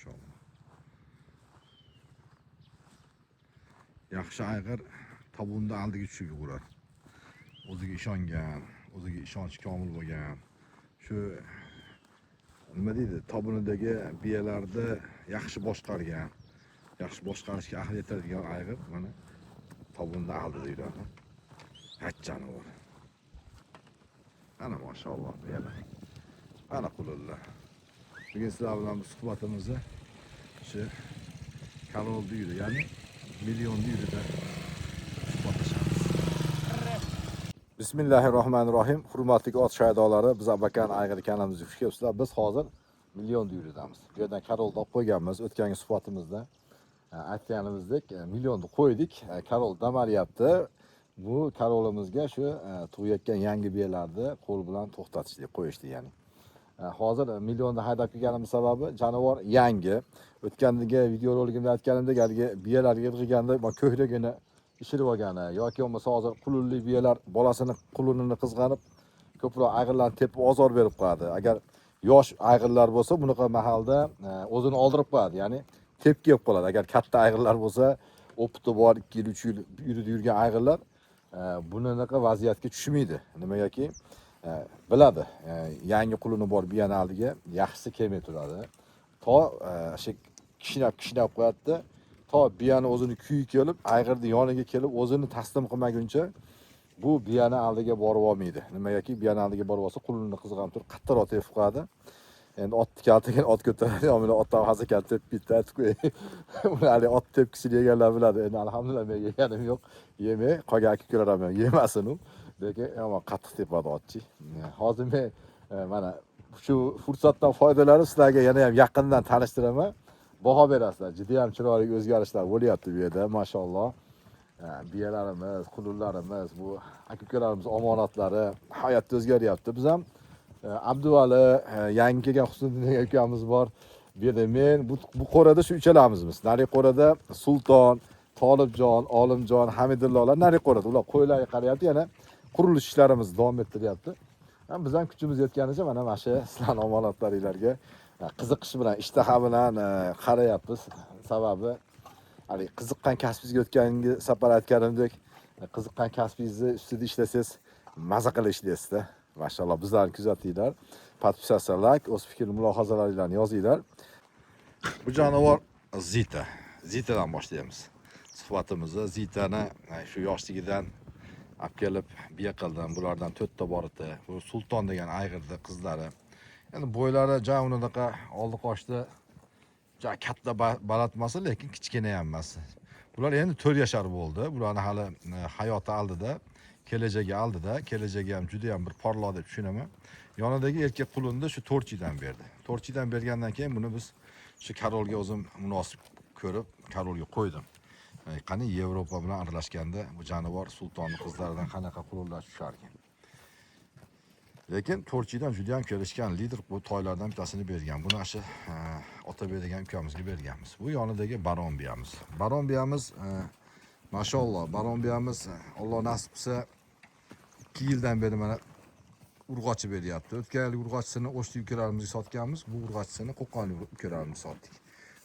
maşallah. Yaxshi ayg'ir tabunda oldiga tushiga urar. O'ziga ishongan, o'ziga ishonchi komil bo'lgan. Shu nima deydi, tabunidagi biyalarni yaxshi boshqargan, yaxshi boshqarishga ahli yetadigan ayg'ir mana tabunda oldida yuradi. Hajjani bor. Ana maşallah biyalar. Ana qulullar. Bugün sizlar bilan bu suhbatimizni shu Karolda yurdi, ya'ni millionda yurida suhbatlashamiz. Bismillahirrohmanirrohim. Hurmatli ot shaydolari, biz Abakan ayg'ir kanalımızga xush kelibsizlar. Biz hozir millionda yuridamiz. Bu yerdan Karolda olib qo'yganmiz. O'tgangi suhbatimizda aytganimizdek millionda qo'ydik. Karol damalyapti. Bu Karolimizga shu tug'ayotgan yangi biyalarni qo'l bilan to'xtatishlik, qo'yishdi ya'ni. Hozir millionda haydab kelganimiz sababi jonivor yangi. O'tgandagi videorolikimda aytganimdek, haligi biyalarga yig'ilganda ko'kragini ishirib olgani yoki bo'lmasa hozir qulunli biyalar bolasini qulunini qizg'anib ko'proq ayg'irlarni tepib ozor berib qo'yadi. Agar yosh ayg'irlar bo'lsa, bunaqa mahalda o'zini oldirib qo'yadi, ya'ni tepki yeb qoladi. Agar katta ayg'irlar bo'lsa, opiti bor 2 yil 3 yil yurib yurgan ayg'irlar bunaqa vaziyatga tushmaydi. Nimagaki biladi, yangi quluni bor biyani oldiga yaxshisi kelmay turadi. To o'sha kishnab qo'yadi. To biyani o'zini kuyi kelib, ayg'irni yoniga kelib o'zini taslim qilmaguncha bu biyani oldiga borib olmaydi. Nimagaki biyani oldiga borib olsa, qulunni qizg'anib turib qattiqroq tepib qo'yadi. Endi ot kaltagan ot ko'taradi, omila otdan hasa kaltib bitta qo'y. Uni hali ot tepkisini yeganlar biladi. Endi alhamdulillah men yeganim yo'q. Yemay, qolgan akalar ham yemasin u. Lekin yomon qattiq tepadi otchi. Hozir men mana shu fursatdan foydalanib sizlarga yana ham yaqindan tanishtiraman. Baho berasizlar. Juda ham chiroyli o'zgarishlar bo'lyapti bu yerda, maşallah. Biyalarimiz, qulunlarimiz, bu akalarimiz omonatlari hayotda o'zgaryapti. Biz ham Abduvali, yangi kelgan Husniddin akamiz bor. Bu yerda men bu qo'rada shu uchalamizmiz. Nari qo'rada Sulton, Tolibjon, Olimjon, Hamidullohlar nari qo'rada. Ular qo'ylarga qarayapti, yana qurilish ishlarimiz davom ettiryapti. Biz ham kuchimiz yetganicha mana shu sizlarning omonatlaringizga qiziqish bilan, ishtaha bilan qarayapmiz. Sababi hali qiziqqan kasbingizga o'tgangi safar aytganimdek, qiziqqan kasbingizni ustida ishlasangiz, maza qilib ishlaysiz-da. Maşallah bizlarni kuzatinglar. Podpisatsiya, like, o'z fikr mulohazalaringizni yozinglar. Bu jonivor Zita. Zitadan boshlaymiz suhbatimizni. Zitani shu yoshligidan olib kelib biya qildim. Bulardan 4 ta bor edi. Bu Sulton degan ayg'irni qizlari. Endi bo'ylari ja unaqa oldi qoshdi. Ja katta baland emas, lekin kichkina ham emas. Bular endi 4 yashar bo'ldi. Bularni hali hayoti oldida, kelajagi oldida, kelajagi ham juda ham bir porloq deb tushunaman. Yonidagi erkak qulunni shu 4 yildan berdi. 4 yildan bergandan keyin buni biz shu Karolga o'zim munosib ko'rib, Karolga qo'ydim. Qani Yevropa bilan aralashganda bu jonivor Sultonning qizlaridan qanaqa qulunlar tushar ekan. Lekin 4 yildan juda ham kelishgan lider bu toylardan bittasini bergan. Buni shu Otabek degan ukamizga berganmiz. Bu yonidagi Baron biyamiz. Baron biyamiz maşallah, Baron biyamiz Alloh nasib qilsa 2 yildan beri mana urg'ochi beryapti. O'tgan yil urg'ochisini O'shli ukalarimizga sotganmiz, bu urg'ochisini Qo'qonlik ukalarimizga sotdik.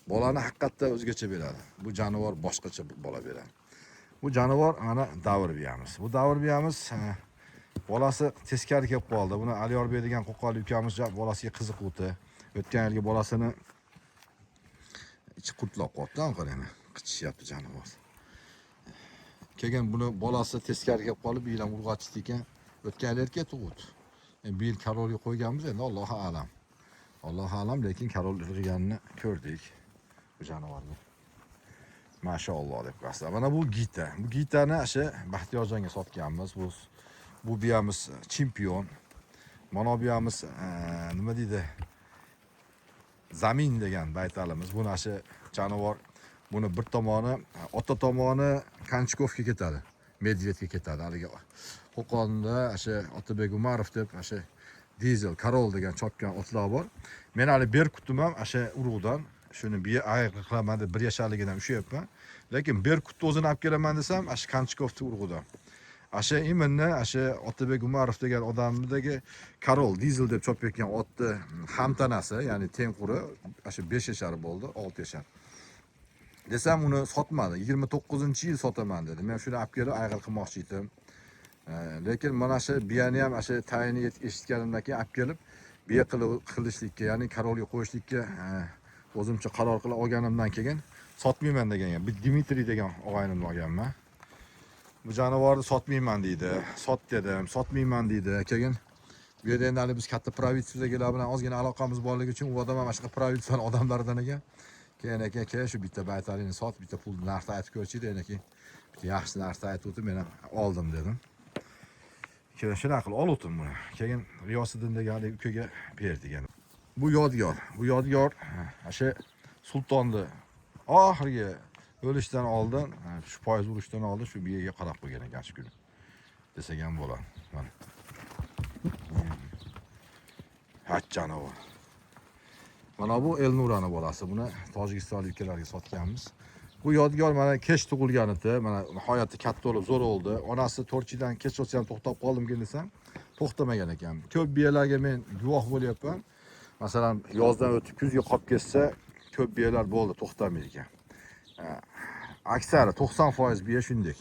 Bolani haqiqatda o'zgacha beradi. Bu jonivor boshqacha bola beradi. Bu jonivor ana davr biyamiz. Bu davr biyamiz bolasi teskari kelib qoldi. Buni Aliyorbek degan Qo'qonlik ukamiz bolasiga qiziquvdi. O'tgan yilgi bolasini ichi qurtlab qoldi, qarang, qichishyapti jonivor. Keyin buni bolasi teskari kelib qolib, bu yil ham urg'ochdi ekan. O'tgan yil erkak tug'di. Bu yil Karolga qo'yganmiz, endi Allohu a'lam. Allohu a'lam, lekin Karol irg'anini ko'rdik bu jonivorni. Maşallah deb qo'yasizlar. Mana bu Gita. Bu Gitani o'sha Baxtiyorjonga sotganmiz. Bu biyamiz chempion. Mana bu biyamiz nima deydi? Zamin degan baytalimiz. Buni o'sha jonivor, buni bir tomoni ota tomoni Kanchkovga ketadi. Medvedga ketadi. Haliga Qo'qonda o'sha Otabek Umarov deb o'sha Dizel Karol degan chopgan otlar bor. Men hali Berkutdim ham o'sha urug'dan. Shuni bir ayg'ir qilaman deb 1 yasharligidan ushyapman. Lekin Berkutni o'zini olib kelaman desam, o'sha Kanchkovni urug'idan. O'sha iminni o'sha Otabek Umarov degan odamdagi Karol Dizel deb chopayotgan otni hamtanasi, ya'ni tengquri, shu 5 yashar bo'ldi, 6 yashar. Desam uni sotmadi. 29-yil sotaman dedi. Men shuni olib kelib ayg'ir qilmoqchi edim. Lekin mana shu biyani ham shu tayini eshitganimdan keyin olib kelib biya qilishlikka, ya'ni karolga qo'yishlikka o'zimcha qaror qilib olganimdan keyin sotmayman degan. Bir Dmitriy degan og'aynim olganman. Bu jonivorni sotmayman deydi. Sot dedim, sotmayman deydi. Keyin bu yerda endi biz katta provinsiyalar bilan ozgina aloqamiz borligi uchun u odam ham shunaqa provinsiya odamlaridan ekan. Keyin shu bitta baytalini sot, bitta pul narxni aytib ko'rchi dedi. Keyin bitta yaxshi narxni aytib o'tib, men ham oldim dedim. Keyin shunaqa qilib oldim buni. Keyin G'iyosiddin degan ukaga berdik endi. Bu yodgor o'sha sultonni oxirgi o'lishdan oldin, shu foiz urishdan oldin shu biyaga qarab qo'ygan ekan shu kuni. Desak ham bo'ladi. Mana. Hajjanova. Mana bu Elnurani bolasi. Buni Tojikistonlik ukalarga sotganmiz. Bu yodgor mana kech tug'ilgan edi. Mana nihoyatda katta bo'lib zo'r oldi. Onasi Torchidan kech o'tsa ham to'xtab qoldim desam, to'xtamagan ekan. Ko'p biyalarga men guvoh bo'lyapman. Masalan, yozdan o'tib kuzga qolib ketsa, ko'p biyalar bo'ldi, to'xtamaydi ekan. Aksari 90% biya shunday.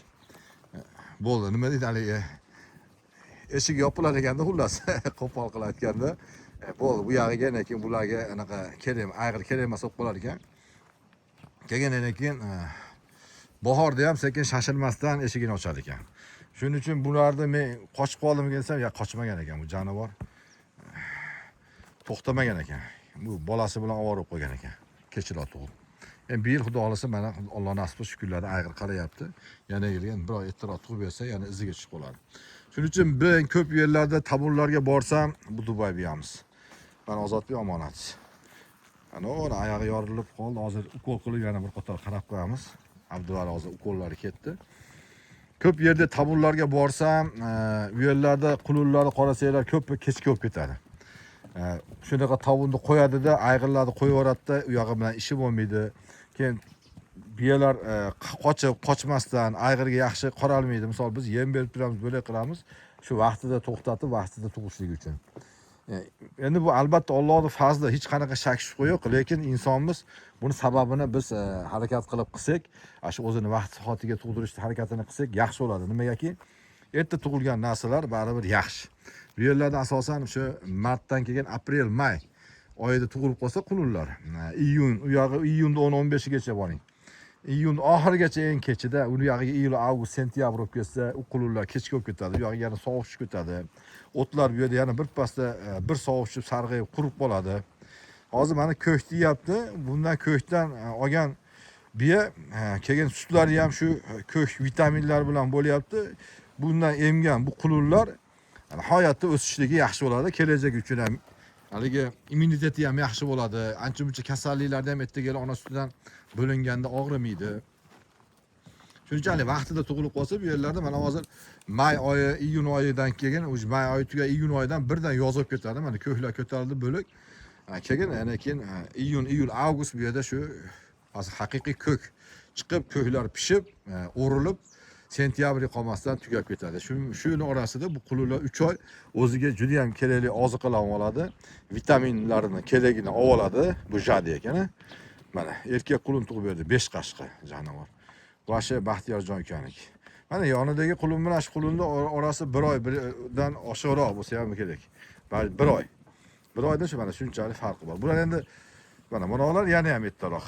Bo'ldi, nima deydi haligi? Eshik yopilar eganda xullas, qo'pol qilib aytganda, bo'ldi, bu yog'iga lekin bularga anaqa kerak, ayg'ir kerak emas bo'lib qolar ekan. Keyin keyin bahorda ham sekin shashilmasdan eshigini ochar ekan. Shuning uchun bularni men qochib qoldim desam, ya qochmagan ekan bu jonivor. To'xtamagan ekan. Bu bolasi bilan ovora bo'lib qo'ygan ekan. Kechirot tug'ib. Endi bir yil xudo olsa mana Alloh nasib qilsa shukurlarda ayg'ir qarayapti. Yana yurgan bir oy ertaroq tug'ib bersa, yana iziga chiqib qoladi. Shuning uchun men ko'p yerlarda taburlarga borsam, bu Dubay biyamiz. Mana Ozodbek omonat. Ana ora oyog'i yorilib qoldi. Hozir ukol qilib yana bir qator qarab qo'yamiz. Abduvali hozir ukollari ketdi. Ko'p yerda taburlarga borsam, u yerlarda qulullarni qarasanglar ko'p kech ko'p ketadi. Shunaqa tavuqni qo'yadi-da, ayg'irlarni qo'yib yuboradi-da, u yog'i bilan ishi bo'lmaydi. Keyin biyalar qochmasdan ayg'irga yaxshi qaralmaydi. Misol biz yem berib turamiz, bo'lak qilamiz. Shu vaqtida to'xtatib, vaqtida tug'ishligi uchun. Endi bu albatta Allohning fazli, hech qanaqa shak shubha yo'q, lekin insonimiz buni sababini biz harakat qilib qilsak, shu o'zini vaqt soatiga tug'dirishni harakatini qilsak yaxshi bo'ladi. Nimagaki? Erta tug'ilgan narsalar baribir yaxshi. Bu yerlarda asosan shu martdan keyin aprel, may oyida tug'ilib qolsa qulunlar. Iyun, u yog'i iyunda 10-15gacha boring. Iyun oxirigacha eng kechida, u yog'iga iyul, avgust, sentyabr bo'lib ketsa, u qulunlar kech ko'p ketadi. U yog'iga yana sovuq tushib ketadi. O'tlar bu yerda yana bir pasda bir sovuq tushib sarg'ayib qurib qoladi. Hozir mana ko'k deyapti. Bundan ko'kdan olgan biya kelgan sutlari ham shu ko'k vitaminlar bilan bo'lyapti. Bundan emgan bu qulunlar hayotda o'sishligi yaxshi bo'ladi, kelajak uchun ham haligi immuniteti ham yaxshi bo'ladi. Ancha-muncha kasalliklarda ham ertaga ona sutidan bo'linganda og'rimaydi. Shuning uchun vaqtida tug'ilib qolsa bu yerlarda mana hozir may oyi, iyun oyidan keyin, may oyi tugab iyun oyidan birdan yoz olib ketadi. Mana ko'klar ko'tarildi bo'lak. Keyin keyin iyun, iyul, avgust bu yerda shu hozir haqiqiy ko'k chiqib, ko'klar pishib, o'rilib sentyabrga qolmasdan tugab ketadi. Shuni orasida bu qulunlar 3 oy o'ziga juda ham kerakli oziqalarni oladi, vitaminlarini kerakini oladi. Bu jadi ekan. Mana erkak qulun tug'ib berdi, 5 qashqa jonivor. Boshi Baxtiyorjon ukaniki. Mana yonidagi qulun bilan shu qulunning orasi 1 oydan oshiqroq bo'lsa ham kerak. 1 oy. 1 oyda shu mana shunchalik farqi bor. Bular endi mana bular yana ham ertaroq.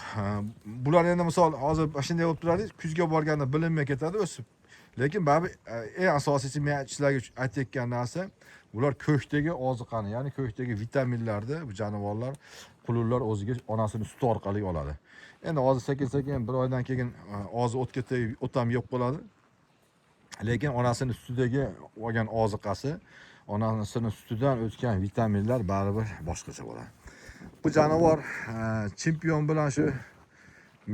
Bular endi misol hozir shunday bo'lib turadi, kuzga borganda bilinmay ketadi, o'sib. Lekin baribir eng asosiysi men sizlarga aytayotgan narsa, bular ko'kdagi oziqani, ya'ni ko'kdagi vitaminlarni bu jonivorlar, qulunlar o'ziga onasining suti orqali oladi. Endi hozir sekin-sekin 1 oydan keyin ozi o'tga tegib, o'tam yo'q bo'ladi. Lekin onasining sutidagi olgan oziqasi, onasining sutidan o'tgan vitaminlar baribir boshqacha bo'ladi. Bu jonivor chempion bilan shu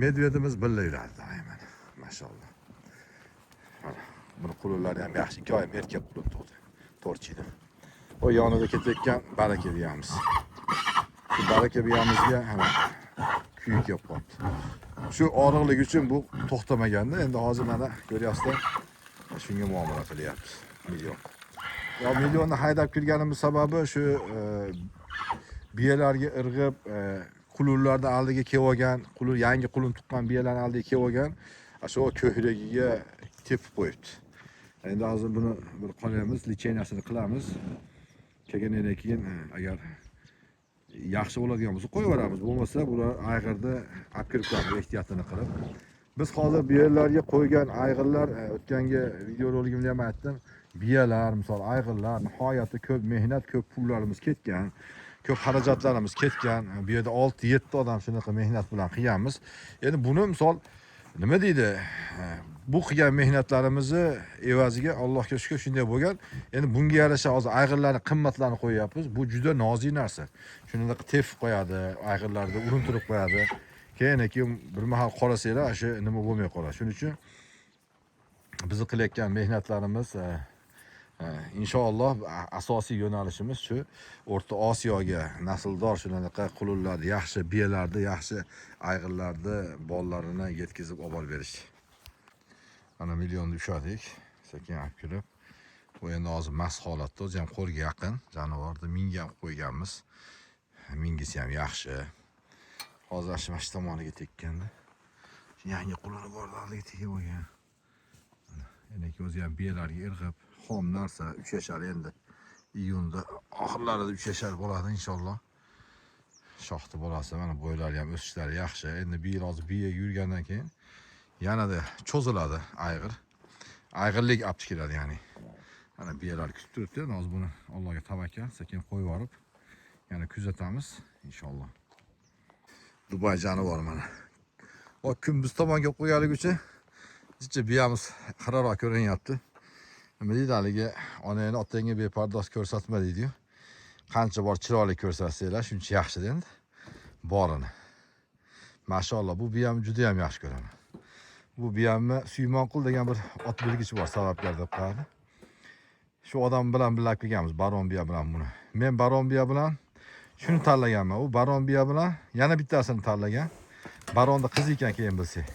medvedimiz birga yuradi doimo. Maşallah. Mana buni qulunlari ham yaxshi, 2 oy erkak qulun tug'di. Torchida. O yonida ketayotgan baraka biyamiz. Shu baraka biyamizga mana kuyuk kelib qoldi. Shu og'riqlik uchun bu to'xtamaganda, endi hozir mana ko'ryapsizlar, shunga muomala qilyapmiz. Million. Ya millionni haydab kirganimiz sababi shu biyalarga irg'ib qulunlarni oldiga kelib olgan, qulun yangi qulun tuqqan biyalarni oldiga kelib olgan, shu ko'hragiga tepib qo'yibdi. Endi hozir buni bir qo'yamiz, licheniyasini qilamiz. Kelgandan keyin agar yaxshi bo'ladigan bo'lsa qo'yib yuboramiz. Bo'lmasa bular ayg'irni olib kirib qo'yamiz ehtiyotini qilib. Biz hozir bu yerlarga qo'ygan ayg'irlar, o'tgangi videoroligimda ham aytdim, biyalar, misol ayg'irlar nihoyatda ko'p mehnat, ko'p pullarimiz ketgan, ko'p xarajatlarimiz ketgan. Bu yerda 6-7 odam shunaqa mehnat bilan qilganmiz. Endi buni misol nima deydi? Bu qilgan mehnatlarimizni evaziga Allohga shukr shunday bo'lgan. Endi bunga yarasha hozir ayg'irlarning qimmatlarini qo'yapmiz. Bu juda nozik narsa. Shunday tepib qo'yadi, ayg'irlarni urintirib qo'yadi. Keyin bir mahal qarasanglar, shu nima bo'lmay qoladi. Shuning uchun biz qilayotgan mehnatlarimiz inshaalloh asosiy yo'nalishimiz shu O'rta Osiyoga nasldor shunaqa qulunlarni, yaxshi biyalarni, yaxshi ayg'irlarni bollarini yetkazib olib berish. Mana millionni ushadik, sekin olib kirib. Bu endi hozir mast holatda, o'zi ham qo'lga yaqin jonivorni minga ham qo'yganmiz. Mingisi ham yaxshi. Hozir shu mana tomoniga tekkanda. Yangi quluni borlarga tegib olgan. Endi o'zi ham biyalarga irg'ib, xom narsa 3 yashar endi. Iyunda oxirlarida 3 yashar bo'ladi inshaalloh. Shoxti bolasi mana bo'ylari ham o'sishlari yaxshi. Endi bir hozir biya yurgandan keyin yanada cho'ziladi ayg'ir. Ayg'irlik olib keladi ya'ni. Mana biyalar kutib turibdi. Hozir buni Allohga tavakkal, sekin qo'yib yorib, yana kuzatamiz inshaalloh. Dubay jonivor mana. O kunduz tomonga qo'yganligicha jicha biyamiz xiraroq ko'rinyapti. Nima deydi haligi onangni otangga bepardoz ko'rsatma deydi-yu. Qancha bor chiroyli ko'rsatsanglar, shuncha yaxshi endi. Borini. Mashalloh, bu biyamni juda ham yaxshi ko'raman. Bu biyamni Suymonqul degan bir ot belgisi bor, sabablar deb qo'yadi. Shu odam bilan birga qilganmiz, Baron biya bilan buni. Men Baron biya bilan shuni tanlaganman. U Baron biya bilan yana bittasini tanlagan. Baronni qiz ekan keyin bilsak.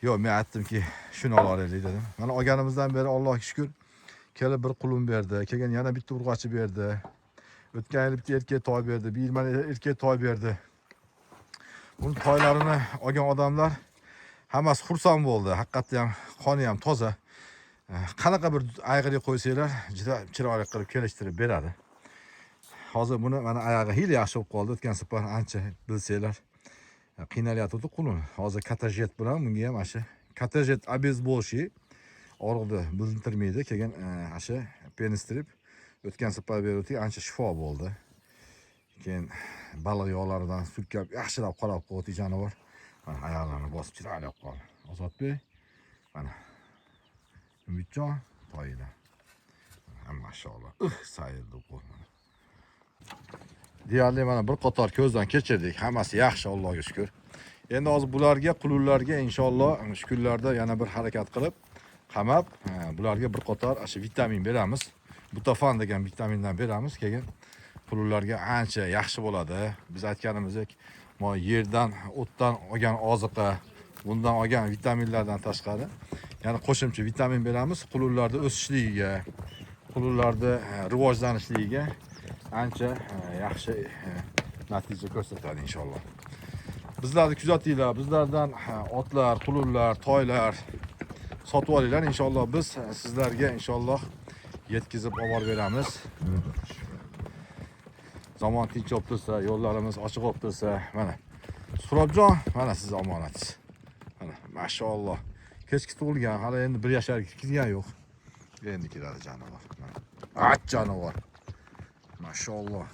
Yo'q, men aytdimki, shuni olaylik dedim. Mana olganimizdan beri Allohga shukr, kelib bir qulun berdi, keyin yana bitta urg'ochi berdi. O'tgan yil bitta erkak toy berdi, bir yil mana erkak toy berdi. Buni toylarini olgan odamlar hammasi xursand bo'ldi. Haqiqatda ham qoni ham toza. Qanaqa bir ayg'irga qo'ysanglar, juda chiroyli qilib kelishtirib beradi. Hozir buni mana oyog'i hil yaxshi bo'lib qoldi. O'tgan safar ancha bilsanglar qiynalyapti qulun. Hozir katajet bilan bunga ham asha katajet obezbolshi og'riqni bildirmaydi. Keyin asha penistrip o'tgan safar berdi, ancha shifo bo'ldi. Keyin baliq yog'laridan surkab yaxshilab qarab qo'ydi jonivor. Mana oyoqlarini bosib chiroyli olib qoldi. Ozodbek mana Umidjon toyida. Mashalloh. Sayildi qo'l mana. Deyarli mana bir qator ko'zdan kechirdik. Hammasi yaxshi, Allohga shukr. Endi hozir bularga, qulunlarga inshaalloh shu kunlarda yana bir harakat qilib, qamab, bularga bir qator shu vitamin beramiz. Butafan degan vitamindan beramiz. Keyin qulunlarga ancha yaxshi bo'ladi. Biz aytganimizdek, mo yerdan, o'tdan olgan oziqa, bundan olgan vitaminlardan tashqari yana qo'shimcha vitamin beramiz. Qulunlarda o'sishligiga, qulunlarda rivojlanishligiga ancha yaxshi natija ko'rsatadi inshaalloh. Bizlarni kuzatinglar, bizlardan otlar, qulunlar, toylar sotib olinglar inshaalloh. Biz sizlarga inshaalloh yetkazib olib beramiz. Zamon tinch bo'lib tursa, yo'llarimiz ochiq bo'lib tursa, mana Surobjon, mana siz omonatingiz. Mana mashalloh. Kechki tug'ilgan, hali endi 1 yasharga kirgan yo'q. Endi keladi jonivor. At jonivor. Mashalloh.